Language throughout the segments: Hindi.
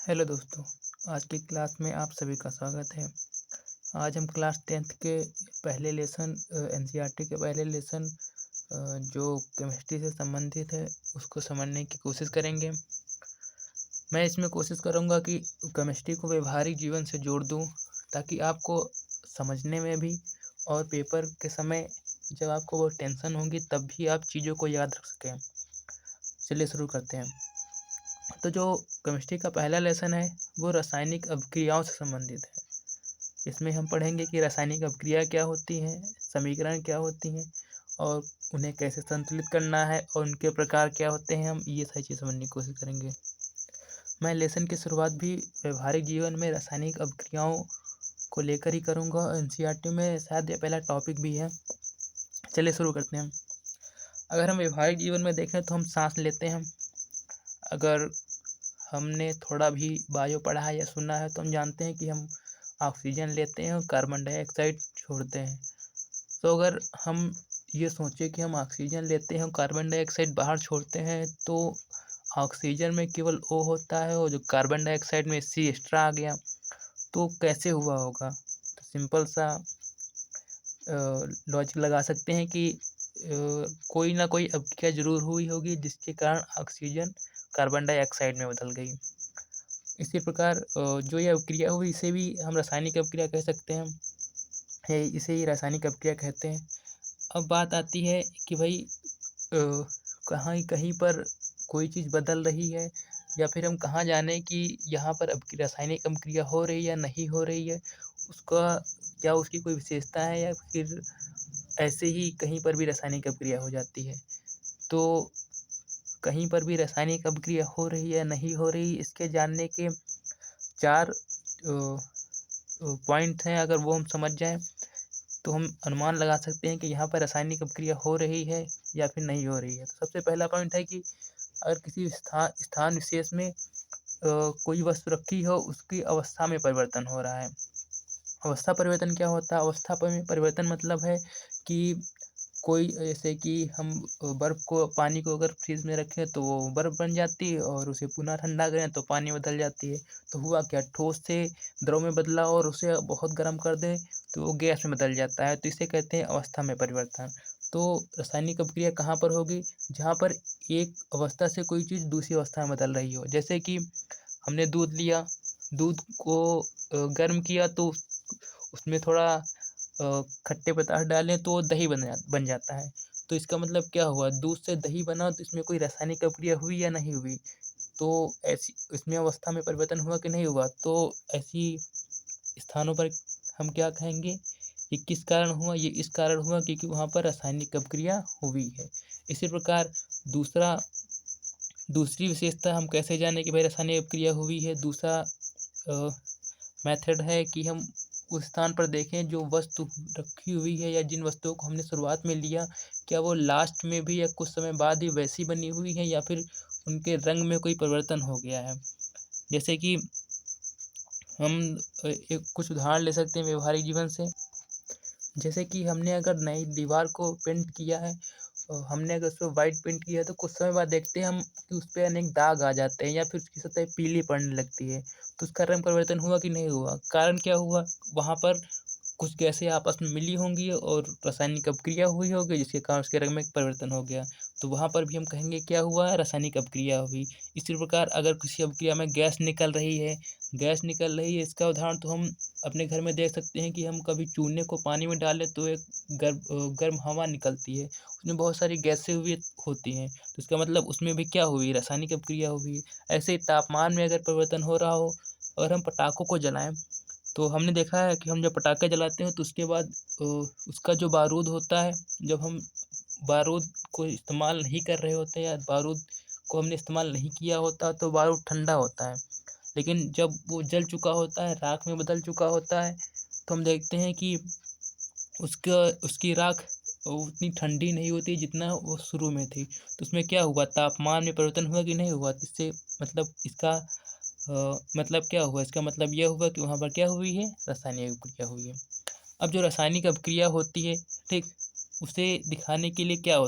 हेलो दोस्तों, आज की क्लास में आप सभी का स्वागत है। आज हम क्लास 10th के पहले लेसन एनसीईआरटी के पहले लेसन जो केमिस्ट्री से संबंधित है उसको समझने की कोशिश करेंगे। मैं इसमें कोशिश करूँगा कि केमिस्ट्री को व्यवहारिक जीवन से जोड़ दूँ ताकि आपको समझने में भी और पेपर के समय जब आपको वो टेंशन होगी तब भी आप चीज़ों को याद रख सकें। चलिए शुरू करते हैं। तो जो केमिस्ट्री का पहला लेसन है वो रासायनिक अभिक्रियाओं से संबंधित है। इसमें हम पढ़ेंगे कि रासायनिक अभिक्रिया क्या होती हैं, समीकरण क्या होती हैं और उन्हें कैसे संतुलित करना है और उनके प्रकार क्या होते हैं, हम ये सारी चीज़ समझने की कोशिश करेंगे। मैं लेसन की शुरुआत भी व्यवहारिक जीवन में रासायनिक अभिक्रियाओं को लेकर ही करूँगा। एनसीईआरटी में शायद ये पहला टॉपिक भी है। चलिए शुरू करते हैं। अगर हम व्यवहारिक जीवन में देखें तो हम सांस लेते हैं। अगर हमने थोड़ा भी बायो पढ़ा है या सुना है तो हम जानते हैं कि हम ऑक्सीजन लेते हैं और कार्बन डाइऑक्साइड छोड़ते हैं। तो अगर हम ये सोचें कि हम ऑक्सीजन लेते हैं और कार्बन डाइऑक्साइड बाहर छोड़ते हैं तो ऑक्सीजन में केवल O होता है और जो कार्बन डाइऑक्साइड में C एक्स्ट्रा आ गया, तो कैसे हुआ होगा? तो सिंपल सा लॉजिक लगा सकते हैं कि कोई ना कोई अभिक्रिया ज़रूर हुई होगी जिसके कारण ऑक्सीजन कार्बन डाइऑक्साइड में बदल गई। इसी प्रकार जो ये अभिक्रिया हुई इसे भी हम रासायनिक अभिक्रिया कह सकते हैं। इसे ही रासायनिक अभिक्रिया कहते हैं। अब बात आती है कि भाई कहाँ कहीं पर कोई चीज़ बदल रही है या फिर हम कहाँ जाने कि यहाँ पर रासायनिक अभिक्रिया हो रही है या नहीं हो रही है, उसका क्या उसकी कोई विशेषता है या फिर ऐसे ही कहीं पर भी रासायनिक अभिक्रिया हो जाती है। तो कहीं पर भी रासायनिक अभिक्रिया हो रही है या नहीं हो रही, इसके जानने के 4 पॉइंट हैं। अगर वो हम समझ जाएँ तो हम अनुमान लगा सकते हैं कि यहाँ पर रासायनिक अभिक्रिया हो रही है या फिर नहीं हो रही है। तो सबसे पहला पॉइंट है कि अगर किसी स्थान विशेष में कोई वस्तु रखी हो, उसकी अवस्था में परिवर्तन हो रहा है। अवस्था परिवर्तन क्या होता है? अवस्था परिवर्तन मतलब है कि कोई जैसे कि हम बर्फ़ को पानी को अगर फ्रिज में रखें तो वो बर्फ़ बन जाती है और उसे पुनः ठंडा करें तो पानी बदल जाती है। तो हुआ क्या, ठोस से द्रव में बदला और उसे बहुत गर्म कर दें तो वो गैस में बदल जाता है, तो इसे कहते हैं अवस्था में परिवर्तन। तो रासायनिक अभिक्रिया कहाँ पर होगी? जहाँ पर एक अवस्था से कोई चीज़ दूसरी अवस्था में बदल रही हो। जैसे कि हमने दूध लिया, दूध को गर्म किया तो उसमें थोड़ा खट्टे पदार्थ डालें तो दही बन जाता है। तो इसका मतलब क्या हुआ, दूध से दही बना तो इसमें कोई रासायनिक अभिक्रिया हुई या नहीं हुई? तो ऐसी इसमें अवस्था में परिवर्तन हुआ कि नहीं हुआ? तो ऐसी स्थानों पर हम क्या कहेंगे, ये किस कारण हुआ? ये इस कारण हुआ क्योंकि वहाँ पर रासायनिक अभिक्रिया हुई है। इसी प्रकार दूसरा दूसरी विशेषता हम कैसे जानें कि भाई रासायनिक अभिक्रिया हुई है? दूसरा मेथड है कि हम उस स्थान पर देखें जो वस्तु रखी हुई है या जिन वस्तुओं को हमने शुरुआत में लिया, क्या वो लास्ट में भी या कुछ समय बाद ही वैसी बनी हुई है या फिर उनके रंग में कोई परिवर्तन हो गया है। जैसे कि हम एक कुछ उदाहरण ले सकते हैं व्यवहारिक जीवन से। जैसे कि हमने अगर नई दीवार को पेंट किया है और हमने अगर उसको वाइट पेंट किया है तो कुछ समय बाद देखते हैं हम कि उस पे अनेक दाग आ जाते हैं या फिर उसकी सतह पीली पड़ने लगती है। तो उसका रंग परिवर्तन हुआ कि नहीं हुआ? कारण क्या हुआ? वहाँ पर कुछ गैसें आपस में मिली होंगी और रासायनिक अभिक्रिया हुई होगी जिसके कारण उसके रंग में परिवर्तन हो गया। तो वहाँ पर भी हम कहेंगे क्या हुआ? रासायनिक अभिक्रिया हुई। इसी प्रकार अगर किसी अभिक्रिया में गैस निकल रही है इसका उदाहरण तो हम अपने घर में देख सकते हैं कि हम कभी चूने को पानी में डालें तो एक गर्म हवा निकलती है। उसमें बहुत सारी गैसें हुई होती हैं। तो इसका मतलब उसमें भी क्या हुई? रासायनिक अभिक्रिया हुई। ऐसे ही तापमान में अगर परिवर्तन हो रहा हो और हम पटाखों को जलाएँ तो हमने देखा है कि हम जब पटाखे जलाते हैं तो उसके बाद उसका जो बारूद होता है, जब हम बारूद को इस्तेमाल नहीं कर रहे होते या बारूद को हमने इस्तेमाल नहीं किया होता तो बारूद ठंडा होता है। लेकिन जब वो जल चुका होता है, राख में बदल चुका होता है, तो हम देखते हैं कि उसका उसकी राख उतनी ठंडी नहीं होती जितना वो शुरू में थी। तो उसमें क्या हुआ? तापमान में परिवर्तन हुआ कि नहीं हुआ? इससे मतलब इसका मतलब क्या हुआ? इसका मतलब ये हुआ कि वहाँ पर क्या हुई है? रासायनिक अभिक्रिया हुई है। अब जो रासायनिक अभिक्रिया होती है, ठीक, उसे दिखाने के लिए क्या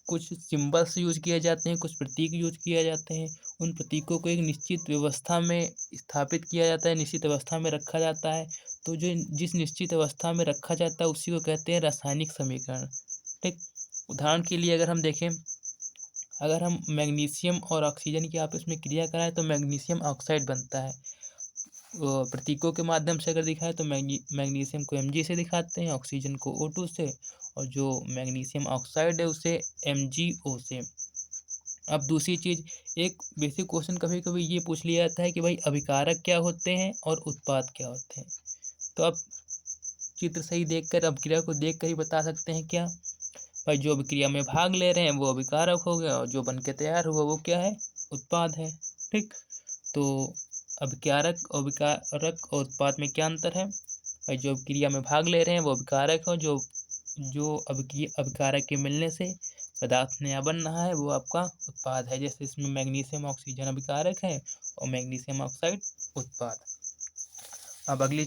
कुछ सिंबल्स यूज़ किए जाते हैं, कुछ प्रतीक यूज़ किए जाते हैं। उन प्रतीकों को एक निश्चित व्यवस्था में स्थापित किया जाता है, निश्चित अवस्था में रखा जाता है। तो जो जिस निश्चित अवस्था में रखा जाता है उसी को कहते हैं रासायनिक समीकरण। ठीक, उदाहरण के लिए अगर हम देखें, अगर हम मैग्नीशियम और ऑक्सीजन की आपस में क्रिया कराएं तो मैग्नीशियम ऑक्साइड बनता है। प्रतीकों के माध्यम से अगर दिखाएं तो मैग्नीशियम को Mg से दिखाते हैं, ऑक्सीजन को O2 से, और जो मैग्नीशियम ऑक्साइड है उसे MgO से। अब दूसरी चीज़, एक बेसिक क्वेश्चन कभी कभी ये पूछ लिया जाता है कि भाई अभिकारक क्या होते हैं और उत्पाद क्या होते हैं। तो आप चित्र सही देखकर, अभिक्रिया को देखकर ही बता सकते हैं क्या, भाई जो अभिक्रिया में भाग ले रहे हैं वो अभिकारक हो गया और जो बन के तैयार हुआ वो क्या है, उत्पाद है। ठीक, तो अभिकारक, अभिकारक और उत्पाद में क्या अंतर है, भाई जो अभिक्रिया में भाग ले रहे हैं वो अभिकारक हो, जो अभिकारक के मिलने से पदार्थ नया बन रहा है वो आपका उत्पाद है। जैसे इसमें मैग्नीशियम ऑक्सीजन अभिकारक है और मैग्नीशियम ऑक्साइड उत्पाद। अब अगली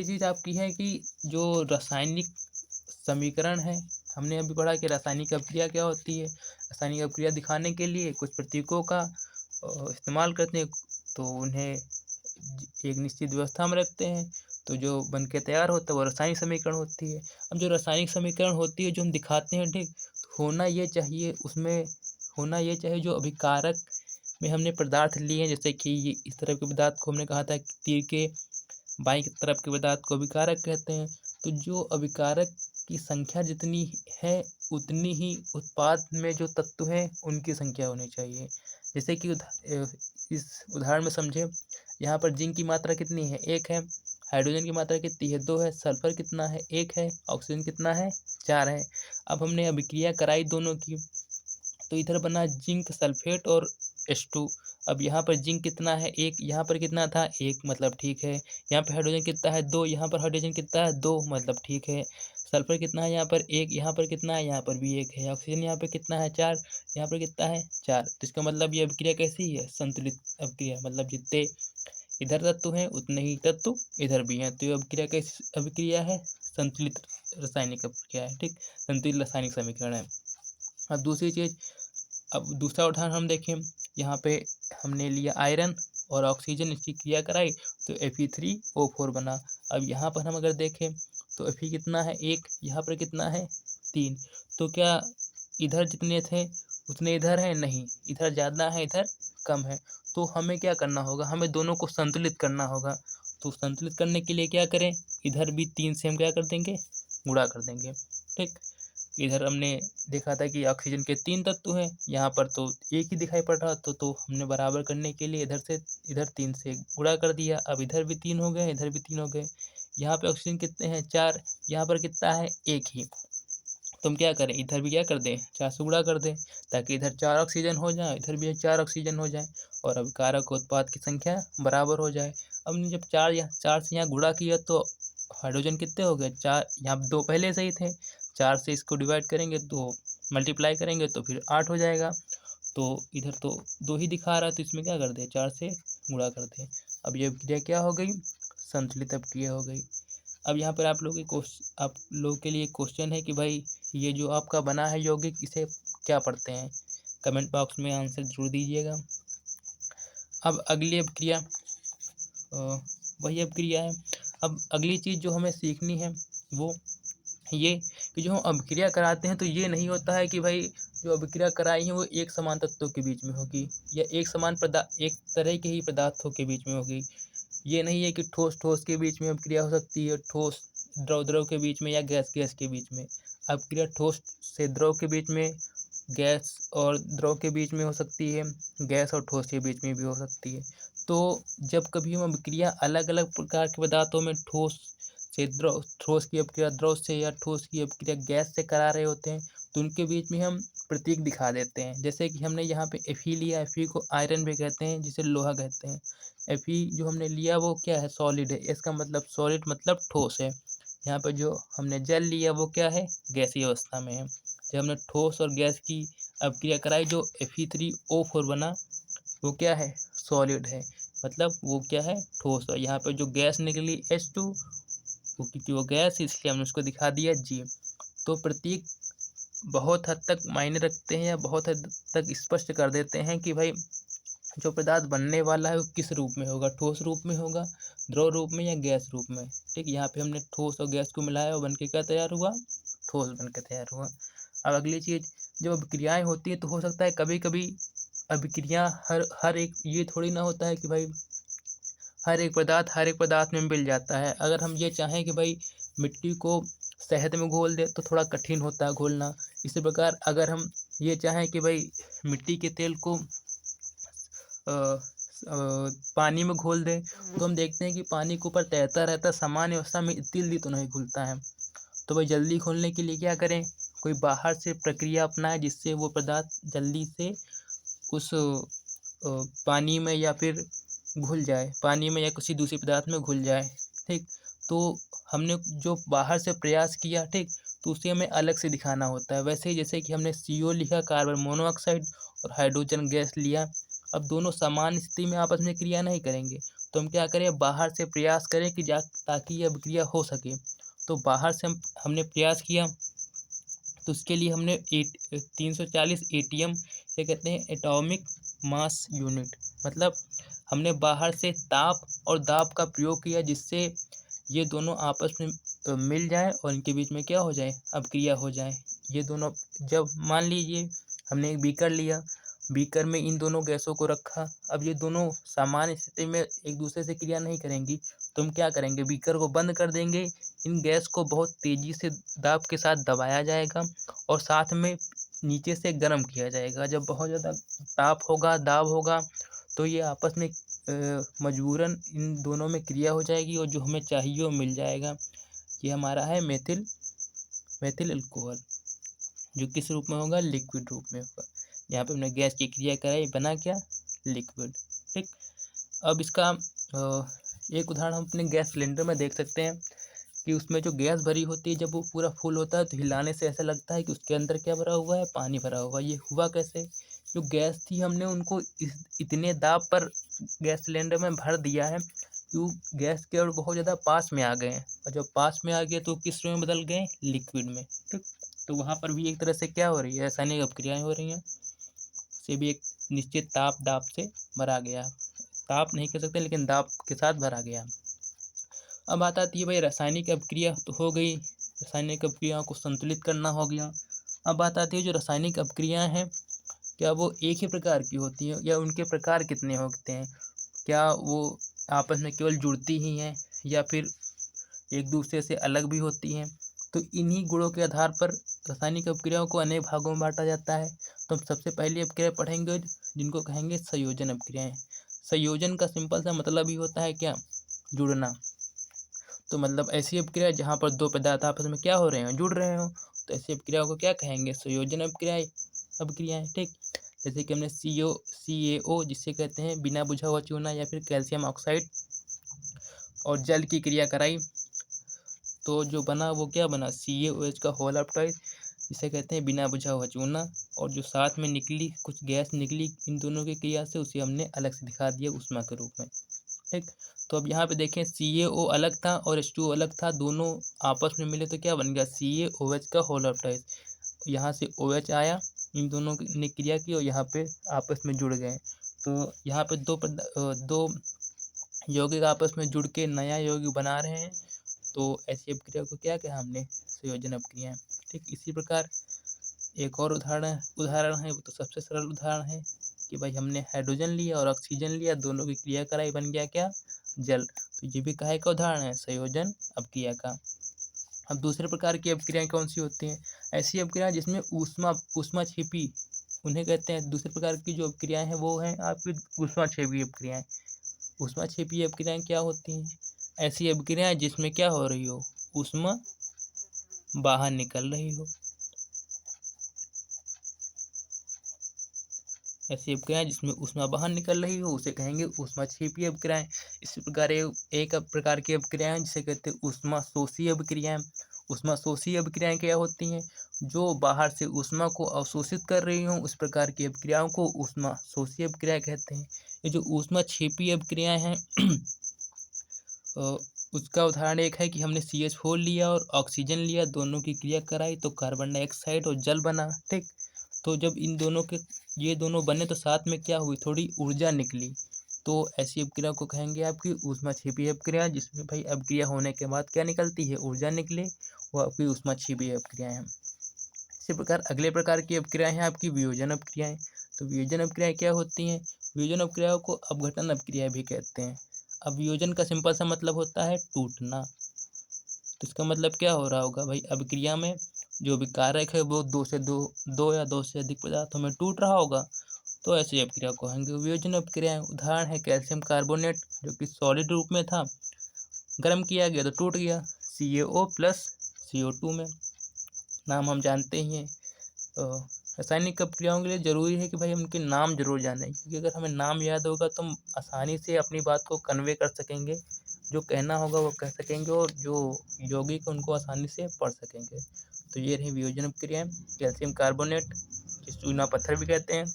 चीज़ आपकी है कि जो रासायनिक समीकरण है, हमने अभी पढ़ा कि रासायनिक अभिक्रिया क्या होती है। रासायनिक अभिक्रिया दिखाने के लिए कुछ प्रतीकों का इस्तेमाल करते हैं, तो उन्हें एक निश्चित व्यवस्था में रखते हैं, तो जो बन के तैयार होता है वो रासायनिक समीकरण होती है। अब जो रासायनिक समीकरण होती है जो हम दिखाते हैं, ठीक, तो होना ये चाहिए, उसमें होना ये चाहिए जो अभिकारक में हमने पदार्थ लिए हैं, जैसे कि ये इस तरह के पदार्थ को हमने कहा था कि तीर के बाईं तरफ के पदार्थ को अभिकारक कहते हैं। तो जो अभिकारक की संख्या जितनी है उतनी ही उत्पाद में जो तत्व हैं उनकी संख्या होनी चाहिए। जैसे कि इस उदाहरण में समझे, यहाँ पर जिंक की मात्रा कितनी है, 1 है, हाइड्रोजन की मात्रा कितनी है, 2 है, सल्फर कितना है, 1 है, ऑक्सीजन कितना है, 4 है। अब हमने अभिक्रिया कराई दोनों की, तो इधर बना जिंक सल्फेट और H2। अब यहाँ पर जिंक कितना है, 1, यहाँ पर कितना था, 1, मतलब ठीक है। यहाँ पर हाइड्रोजन कितना है, 2, यहाँ पर हाइड्रोजन कितना है, 2, मतलब ठीक है। सल्फर कितना है, यहाँ पर 1, यहाँ पर कितना है, यहाँ पर भी 1 है। ऑक्सीजन यहाँ पर कितना है, 4, यहाँ पर कितना है, 4। तो इसका मतलब ये अभिक्रिया कैसी है, संतुलित अभिक्रिया, मतलब जितने इधर तत्व हैं उतने ही तत्व इधर भी हैं। तो ये अभिक्रिया कैसी अभिक्रिया है, संतुलित रासायनिक अभिक्रिया है। ठीक, संतुलित रासायनिक समीकरण है। अब दूसरी चीज़, अब दूसरा उदाहरण हम देखें, यहाँ पे हमने लिया आयरन और ऑक्सीजन, इसकी क्रिया कराई तो Fe3O4 बना। अब यहाँ पर हम अगर देखें तो Fe कितना है, 1, यहाँ पर कितना है, 3। तो क्या इधर जितने थे उतने इधर हैं, नहीं, इधर ज़्यादा है इधर कम है। तो हमें क्या करना होगा, हमें दोनों को संतुलित करना होगा। तो संतुलित करने के लिए क्या करें, इधर भी 3 से हम क्या कर देंगे, गुणा कर देंगे। ठीक, इधर हमने देखा था कि ऑक्सीजन के 3 तत्व हैं, यहाँ पर तो 1 ही दिखाई पड़ रहा, तो हमने बराबर करने के लिए इधर 3 से गुणा कर दिया। अब इधर भी 3 हो गए, इधर भी 3 हो गए। यहाँ पे ऑक्सीजन कितने हैं, 4, यहाँ पर कितना है, 1 ही। तो हम क्या करें, इधर भी क्या कर दें, 4 से गुणा कर दें, ताकि इधर 4 ऑक्सीजन हो जाए, इधर भी 4 ऑक्सीजन हो जाए और अभिकारक उत्पाद की संख्या बराबर हो जाए। अब जब 4 से यहाँ गुणा किया तो हाइड्रोजन कितने हो गए, 4, यहाँ 2 पहले से ही थे, 4 से इसको डिवाइड करेंगे तो मल्टीप्लाई करेंगे तो फिर 8 हो जाएगा। तो इधर तो 2 ही दिखा रहा है, तो इसमें क्या कर दें, 4 से गुणा कर दें। अब ये अभिक्रिया क्या हो गई, संतुलित अभिक्रिया हो गई। अब यहाँ पर आप लोगों के लिए क्वेश्चन है कि भाई ये जो आपका बना है यौगिक, इसे क्या पढ़ते हैं, कमेंट बॉक्स में आंसर जरूर दीजिएगा। अब अगली अभिक्रिया वही अभिक्रिया है। अब अगली चीज़ जो हमें सीखनी है वो ये कि जो हम अभिक्रिया कराते हैं तो ये नहीं होता है कि भाई जो अभिक्रिया कराई है वो एक समान तत्वों के बीच में होगी या एक तरह के ही पदार्थों के बीच में होगी। ये नहीं है कि ठोस ठोस के बीच में अभिक्रिया हो सकती है, ठोस द्रव द्रव के बीच में या गैस गैस के बीच में। अभिक्रिया ठोस से द्रव के बीच में, गैस और द्रव के बीच में हो सकती है, गैस और ठोस के बीच में भी हो सकती है। तो जब कभी हम अभिक्रिया अलग अलग प्रकार के पदार्थों में ठोस की अभिक्रिया द्रव से या ठोस की अभिक्रिया गैस से करा रहे होते हैं तो उनके बीच में हम प्रतीक दिखा देते हैं। जैसे कि हमने यहाँ पे Fe लिया, Fe को आयरन भी कहते हैं, जिसे लोहा कहते हैं। Fe जो हमने लिया वो क्या है, सॉलिड है, इसका मतलब सॉलिड मतलब ठोस है। यहाँ पर जो हमने जल लिया वो क्या है, गैसीय अवस्था में है। जब हमने ठोस और गैस की अभिक्रिया कराई जो Fe3O4 बना वो क्या है, सॉलिड है, मतलब वो क्या है, ठोस है। यहाँ पर जो गैस निकली H2 वो, क्योंकि वो गैस इसलिए हमने उसको दिखा दिया G। तो प्रतीक बहुत हद तक मायने रखते हैं या बहुत हद तक स्पष्ट कर देते हैं कि भाई जो पदार्थ बनने वाला है वो किस रूप में होगा, ठोस रूप में होगा, द्रव रूप में या गैस रूप में। ठीक, यहाँ पे हमने ठोस और गैस को मिलाया और बन के क्या तैयार हुआ, ठोस बन के तैयार हुआ। अब अगली चीज़, जब अभिक्रियाएँ होती हैं तो हो सकता है कभी कभी अभिक्रिया हर हर एक, ये थोड़ी ना होता है कि भाई हर एक पदार्थ में मिल जाता है। अगर हम ये चाहें कि भाई मिट्टी को शहद में घोल दें तो थोड़ा कठिन होता है घोलना। इसी प्रकार अगर हम ये चाहें कि भाई मिट्टी के तेल को पानी में घोल दें तो हम देखते हैं कि पानी के ऊपर तैरता रहता है, सामान्य अवस्था में इतनी तो नहीं घुलता है। तो भाई जल्दी घोलने के लिए क्या करें, कोई बाहर से प्रक्रिया अपनाएं जिससे वो पदार्थ जल्दी से उस पानी में या फिर घुल जाए, पानी में या किसी दूसरे पदार्थ में घुल जाए। ठीक, तो हमने जो बाहर से प्रयास किया, ठीक, तो उसे हमें अलग से दिखाना होता है। वैसे ही जैसे कि हमने CO लिखा, कार्बन मोनोऑक्साइड, और हाइड्रोजन गैस लिया। अब दोनों समान स्थिति में आपस में क्रिया नहीं करेंगे, तो हम क्या करें, बाहर से प्रयास करें कि ताकि यह अभिक्रिया हो सके। तो बाहर से हमने प्रयास किया, तो उसके लिए हमने 340 ATM, ये कहते हैं एटॉमिक मास यूनिट, मतलब हमने बाहर से ताप और दाब का प्रयोग किया जिससे ये दोनों आपस में मिल जाए और इनके बीच में क्या हो जाए, अभिक्रिया हो जाए। ये दोनों, जब मान लीजिए हमने एक बीकर लिया, बीकर में इन दोनों गैसों को रखा, अब ये दोनों सामान्य स्थिति में एक दूसरे से क्रिया नहीं करेंगी, तो हम क्या करेंगे, बीकर को बंद कर देंगे, इन गैस को बहुत तेज़ी से दाब के साथ दबाया जाएगा और साथ में नीचे से गर्म किया जाएगा। जब बहुत ज़्यादा ताप होगा, दाब होगा, तो ये आपस में मजबूरन इन दोनों में क्रिया हो जाएगी और जो हमें चाहिए वो मिल जाएगा। ये हमारा है मेथिल अल्कोहल, जो किस रूप में होगा, लिक्विड रूप में होगा। यहाँ पे हमने गैस की क्रिया कराई, बना क्या, लिक्विड। ठीक, अब इसका एक उदाहरण हम अपने गैस सिलेंडर में देख सकते हैं कि उसमें जो गैस भरी होती है, जब वो पूरा फुल होता है तो हिलाने से ऐसा लगता है कि उसके अंदर क्या भरा हुआ है, पानी भरा हुआ है। ये हुआ कैसे, जो गैस थी हमने उनको इतने दाब पर गैस सिलेंडर में भर दिया है कि वो गैस के और बहुत ज़्यादा पास में आ गए हैं, और जब पास में आ गए तो किस में बदल गए, लिक्विड में। ठीक, तो वहाँ पर भी एक तरह से क्या हो रही है, रासायनिक अभिक्रियाएँ हो रही हैं, से भी एक निश्चित ताप दाब से भरा गया, ताप नहीं कह सकते लेकिन दाब के साथ भरा गया। अब बात आती है भाई रासायनिक अभिक्रिया तो हो गई, रासायनिक अभिक्रियाओं को संतुलित करना हो गया। अब बात आती है जो रासायनिक अभिक्रियाएँ हैं, क्या वो एक ही प्रकार की होती हैं या उनके प्रकार कितने होते हैं, क्या वो आपस में केवल जुड़ती ही हैं या फिर एक दूसरे से अलग भी होती हैं। तो इन्हीं गुणों के आधार पर रासायनिक अभिक्रियाओं को अनेक भागों में बांटा जाता है। तो हम सबसे पहली अभिक्रिया पढ़ेंगे जिनको कहेंगे संयोजन अभिक्रियाएँ। संयोजन का सिंपल सा मतलब ही होता है क्या, जुड़ना। तो मतलब ऐसी अभिक्रिया जहाँ पर दो पदार्थ आपस में क्या हो रहे हैं, जुड़ रहे हो, तो ऐसी अभिक्रियाओं को क्या कहेंगे, संयोजन अभिक्रियाएँ। ठीक, जैसे कि हमने CaO जिसे कहते हैं बिना बुझा हुआ चूना, या फिर कैल्शियम ऑक्साइड और जल की क्रिया कराई, तो जो बना वो क्या बना, CaOH का होल ऑप्टाइड, जिसे कहते हैं बिना बुझा हुआ चूना। और जो साथ में निकली कुछ गैस निकली इन दोनों की क्रिया से, उसे हमने अलग से दिखा दिया ऊष्मा के रूप में। ठीक, तो अब यहाँ पे देखें CaO अलग था और H2O अलग था, दोनों आपस में मिले तो क्या बन गया, CaOH का होल ऑप्टाइड। यहाँ से OH आया, इन दोनों ने क्रिया की और यहाँ पे आपस में जुड़ गए। तो यहाँ पे दो यौगिक आपस में जुड़ के नया यौगिक बना रहे हैं, तो ऐसी अभिक्रिया को क्या कहा हमने, संयोजन अभिक्रिया। ठीक, इसी प्रकार एक और उदाहरण है, वो तो सबसे सरल उदाहरण है कि भाई हमने हाइड्रोजन लिया और ऑक्सीजन लिया, दोनों की क्रिया कराई, बन गया क्या, जल। तो ये भी काहे का उदाहरण है, संयोजन अभिक्रिया का। अब दूसरे प्रकार की अभिक्रियाएँ कौन सी होती हैं, ऐसी अभिक्रियाएँ जिसमें ऊष्मा छिपी, उन्हें कहते हैं। दूसरे प्रकार की जो अभिक्रियाएँ हैं वो हैं आपकी ऊष्माक्षेपी अभिक्रियाएँ। ऊष्माक्षेपी अभिक्रियाएँ क्या होती हैं, ऐसी अभिक्रियाएँ जिसमें क्या हो रही हो, ऊष्मा बाहर निकल रही हो। ऐसी अभिक्रियाएँ जिसमें ऊष्मा बाहर निकल रही हो उसे कहेंगे ऊष्माक्षेपी अभिक्रियाएँ। इसी प्रकार एक प्रकार की अभिक्रियाएँ जिसे कहते हैं ऊष्माशोषी अभिक्रियाएँ। ऊष्माशोषी अभिक्रियाएँ क्या होती हैं, जो बाहर से ऊष्मा को अवशोषित कर रही हों, उस प्रकार की अभिक्रियाओं को ऊष्माशोषी अभिक्रिया कहते हैं। ये जो ऊष्माक्षेपी अभिक्रियाएँ हैं उसका उदाहरण एक है कि हमने CH4 लिया और ऑक्सीजन लिया, दोनों की क्रिया कराई तो कार्बन डाइऑक्साइड और जल बना। ठीक, तो जब इन दोनों के ये दोनों बने तो साथ में क्या हुई, थोड़ी ऊर्जा निकली। तो ऐसी अपक्रिया को कहेंगे आपकी ऊष्माक्षेपीय अपक्रिया, जिसमें भाई अपक्रिया होने के बाद क्या निकलती है, ऊर्जा निकले, वो आपकी ऊष्माक्षेपीय अपक्रियाएं हैं। इसी प्रकार अगले प्रकार की अपक्रियाएं हैं आपकी वियोजन अपक्रियाएं। तो वियोजन अपक्रियाएं क्या होती हैं, वियोजन अपक्रियाओं को अपघटन अपक्रिया भी कहते हैं। अब वियोजन का सिंपल सा मतलब होता है टूटना। तो इसका मतलब क्या हो रहा होगा भाई, अभिक्रिया में जो भी कारक है वो दो या दो से अधिक पदार्थों में टूट रहा होगा, तो ऐसी अपक्रिया को कहेंगे वियोजन अपक्रियाएं। उदाहरण है कैल्शियम कार्बोनेट, जो कि सॉलिड रूप में था, गर्म किया गया तो टूट गया, CaO प्लस CO2 में। नाम हम जानते ही हैं। रासायनिक अपक्रियाओं के लिए ज़रूरी है कि भाई हम उनके नाम जरूर जानें, क्योंकि अगर हमें नाम याद होगा तो हम आसानी से अपनी बात को कन्वे कर सकेंगे, जो कहना होगा वो कह सकेंगे, और जो यौगिक उनको आसानी से पढ़ सकेंगे। तो ये रही वियोजन अपक्रियाएं। कैल्शियम कार्बोनेट, जिस चूना पत्थर भी कहते हैं,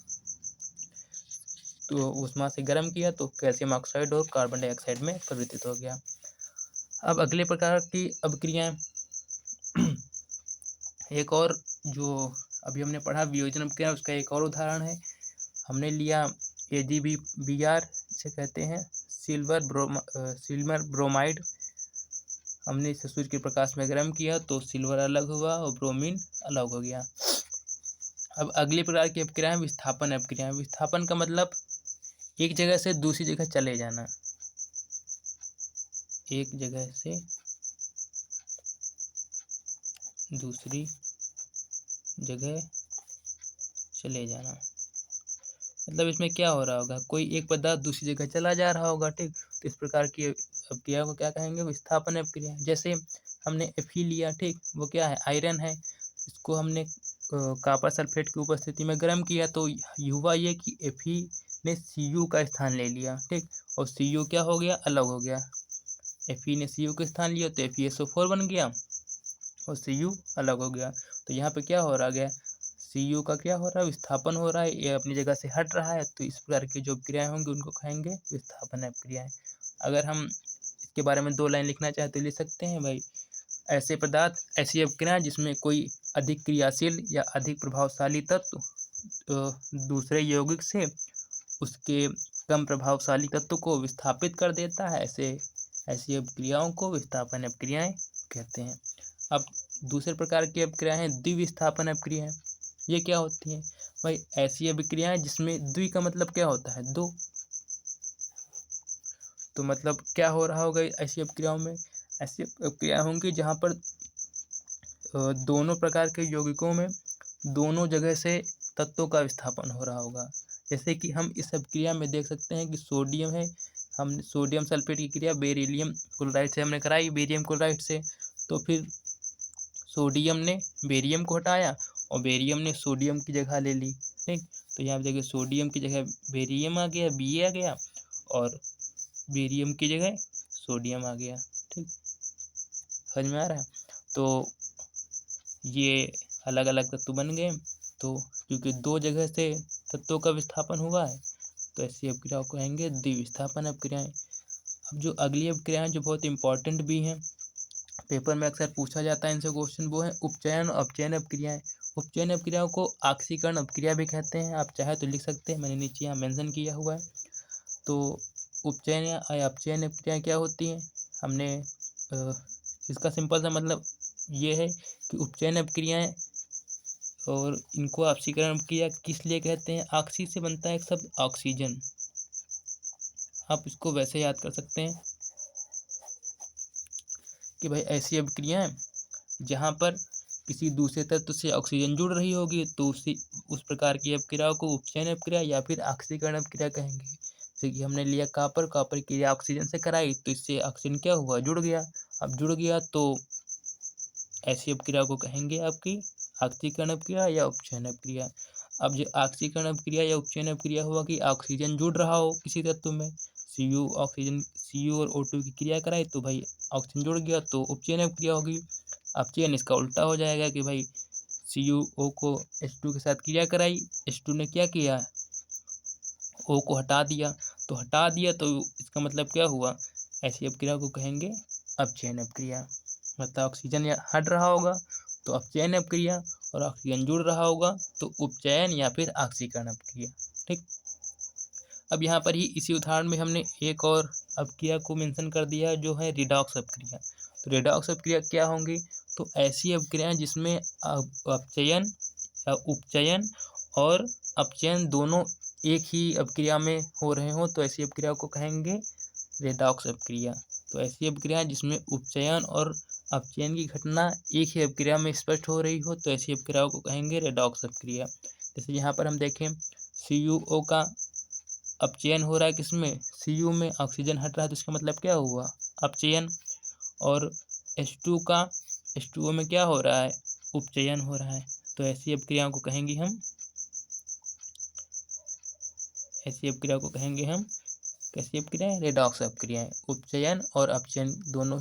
तो ऊष्मा से गर्म किया तो कैल्शियम ऑक्साइड और कार्बन डाइऑक्साइड में परिवर्तित हो गया। अब अगले प्रकार की अपक्रियाएं एक और जो अभी हमने पढ़ा वियोजन अपक्रिया, उसका एक और उदाहरण है, हमने लिया AgBr, जिसे कहते हैं सिल्वर ब्रोमाइड। हमने इसे सूर्य के प्रकाश में गर्म किया तो सिल्वर अलग हुआ और ब्रोमीन अलग हो गया। अब अगली प्रकार की अपक्रिया है विस्थापन अपक्रिया। विस्थापन का मतलब एक जगह से दूसरी जगह चले जाना, एक जगह से दूसरी जगह चले जाना। मतलब इसमें क्या हो रहा होगा, कोई एक पदार्थ दूसरी जगह चला जा रहा होगा। ठीक, तो इस प्रकार की अपक्रिया को क्या कहेंगे, विस्थापन अपक्रिया। जैसे हमने Fe लिया, ठीक, वो क्या है, आयरन है, इसको हमने कॉपर सल्फेट की उपस्थिति में गर्म किया तो हुआ ये कि Fe ने Cu का स्थान ले लिया। ठीक, और Cu क्या हो गया, अलग हो गया। Fe ने Cu का स्थान लिया तो FeSO4 बन गया और Cu अलग हो गया। तो यहाँ पे क्या हो रहा गया, Cu का क्या हो रहा है, विस्थापन हो रहा है, ये अपनी जगह से हट रहा है। तो इस प्रकार की जो क्रियाएं होंगी उनको कहेंगे विस्थापन अपक्रियाएं। अगर हम इसके बारे में 2 लाइन लिखना चाहें तो लिख सकते हैं भाई, ऐसे पदार्थ, ऐसी अपक्रियाएं जिसमें कोई अधिक क्रियाशील या अधिक प्रभावशाली तत्व दूसरे यौगिक से उसके कम प्रभावशाली तत्व को विस्थापित कर देता है, ऐसी अपक्रियाओं को विस्थापन अपक्रियाएं कहते हैं। अब दूसरे प्रकार की अपक्रिया है द्विविस्थापन अपक्रियाएं। ये क्या होती हैं भाई, ऐसी अभिक्रियाएं जिसमें द्वि का मतलब क्या होता है, दो। तो मतलब क्या हो रहा होगा ऐसी अपक्रियाओं में, ऐसी अपक्रिया होंगी जहां पर दोनों प्रकार के यौगिकों में दोनों जगह से तत्वों का विस्थापन हो रहा होगा। जैसे कि हम इस अपक्रिया में देख सकते हैं कि सोडियम है, हमने सोडियम सल्फेट की क्रिया बेरिलियम क्लोराइड से हमने कराई, बेरियम क्लोराइड से। तो फिर सोडियम ने बेरियम को हटाया और बेरियम ने सोडियम की जगह ले ली। ठीक, तो यहाँ देखिए सोडियम की जगह बेरियम आ गया, Ba आ गया, और बेरियम की जगह सोडियम आ गया। ठीक, समझ में आ रहा है। तो ये अलग अलग तत्व बन गए। तो क्योंकि दो जगह से तत्वों का विस्थापन हुआ है तो ऐसी अपक्रियाओं को कहेंगे द्विविस्थापन अपक्रियाएं। अब जो अगली अपक्रियाएं जो बहुत इंपॉर्टेंट भी हैं, पेपर में अक्सर पूछा जाता है इनसे क्वेश्चन, वो है उपचयन और अपचयन अपक्रियाएं। उपचयन अपक्रियाओं को ऑक्सीकरण अपक्रिया भी कहते हैं, आप चाहे तो लिख सकते हैं, मैंने नीचे यहाँ मेंशन किया हुआ है। तो उपचयन या अपचयन अपक्रियाएं क्या होती हैं, हमने इसका सिंपल सा मतलब ये है कि उपचयन अपक्रियाएं और इनको ऑक्सीकरण अपक्रिया किस लिए कहते हैं, ऑक्सी से बनता है एक शब्द ऑक्सीजन, आप इसको वैसे याद कर सकते हैं कि भाई ऐसी अपक्रियाएं जहां पर किसी दूसरे तत्व से ऑक्सीजन जुड़ रही होगी तो उस प्रकार की अपक्रियाओं को उपचयन अपक्रिया या फिर ऑक्सीकरण अपक्रिया कहेंगे। जैसे कि हमने लिया कॉपर की क्रिया ऑक्सीजन से कराई तो इससे ऑक्सीजन क्या हुआ, जुड़ गया। अब जुड़ गया तो ऐसी अपक्रिया को कहेंगे आपकी ऑक्सीकरण अपक्रिया या उपचयन अपक्रिया। अब जो ऑक्सीकरण अपक्रिया या उपचयन अपक्रिया हुआ कि ऑक्सीजन जुड़ रहा हो किसी तत्व में, Cu और O2 की क्रिया कराई तो भाई ऑक्सीजन जुड़ गया तो उपचयन अपक्रिया होगी। अपचयन इसका उल्टा हो जाएगा कि भाई CuO को H2 के साथ क्रिया कराई, H2 ने क्या किया, O को हटा दिया, तो इसका मतलब क्या हुआ, ऐसी अपक्रिया को कहेंगे अपचयन अपक्रिया। मतलब ऑक्सीजन हट रहा होगा तो अपचयन अपक्रिया, और ऑक्सीजन जुड़ रहा होगा तो उपचयन या फिर ऑक्सीकरण अपक्रिया। ठीक, अब यहाँ पर ही इसी उदाहरण में हमने एक और अपक्रिया को मेंशन कर दिया जो है रिडॉक्स अपक्रिया। तो रिडॉक्स अपक्रिया क्या होंगी? तो ऐसी अपक्रियाएं जिसमें अपचयन या उपचयन और अपचयन दोनों एक ही अपक्रिया में हो रहे हों तो ऐसी अपक्रिया को कहेंगे रेडॉक्स अपक्रिया। तो ऐसी अपक्रिया जिसमें उपचयन और अपचयन की घटना एक ही अपक्रिया में स्पष्ट हो रही हो तो ऐसी अपक्रियाओं को कहेंगे रेडॉक्स अपक्रिया। जैसे यहाँ पर हम देखें CuO का अपचयन हो रहा है किसमें? Cu में ऑक्सीजन हट रहा है तो इसका मतलब क्या हुआ? अपचयन। और H2 का H2O में क्या हो रहा है? उपचयन हो रहा है। तो ऐसी अपक्रियाओं को कहेंगे हम कैसी अपक्रियाएं? रेडॉक्स अपक्रियाएं। उपचयन और अपचयन दोनों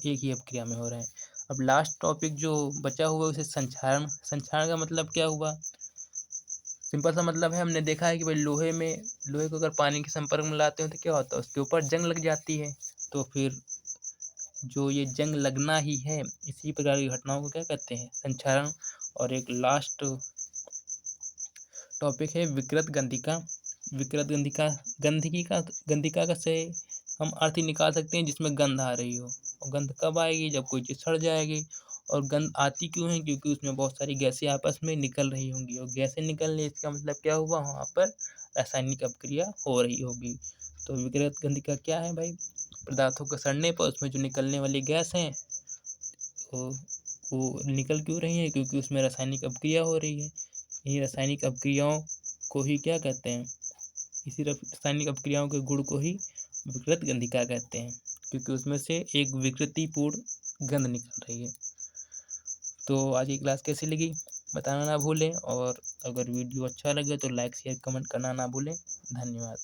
एक ही अपक्रिया में हो रहे हैं। अब लास्ट टॉपिक जो बचा हुआ है उसे संक्षारण। संक्षारण का मतलब क्या हुआ? सिंपल सा मतलब है, हमने देखा है कि भाई लोहे को अगर पानी के संपर्क में लाते हो तो क्या होता है? उसके ऊपर जंग लग जाती है। तो फिर जो ये जंग लगना ही है, इसी प्रकार की घटनाओं को क्या कहते हैं? संक्षारण। और एक लास्ट टॉपिक है विकृत गंधिका। विकृत गंधिका का से हम अर्थ ही निकाल सकते हैं जिसमें गंध आ रही हो। और गंध कब आएगी? जब कोई चीज़ सड़ जाएगी। और गंध आती क्यों है? क्योंकि उसमें बहुत सारी गैसें आपस में निकल रही होंगी, और गैसें निकलने इसका मतलब क्या हुआ? वहाँ पर रासायनिक अपक्रिया हो रही होगी। तो विकृत गंधिका क्या है भाई? पदार्थों के सड़ने पर उसमें जो निकलने वाली गैस हैं वो निकल क्यों रही हैं? क्योंकि उसमें रासायनिक अपक्रिया हो रही है। यही रासायनिक अपक्रियाओं को ही क्या कहते हैं? इसी रासायनिक अपक्रियाओं के गुण को ही विकृत गंधिका कहते हैं, क्योंकि उसमें से एक विकृतिपूर्ण गंध निकल रही है। तो आज की क्लास कैसी लगी बताना ना भूलें, और अगर वीडियो अच्छा लगे तो लाइक शेयर कमेंट करना ना भूलें। धन्यवाद।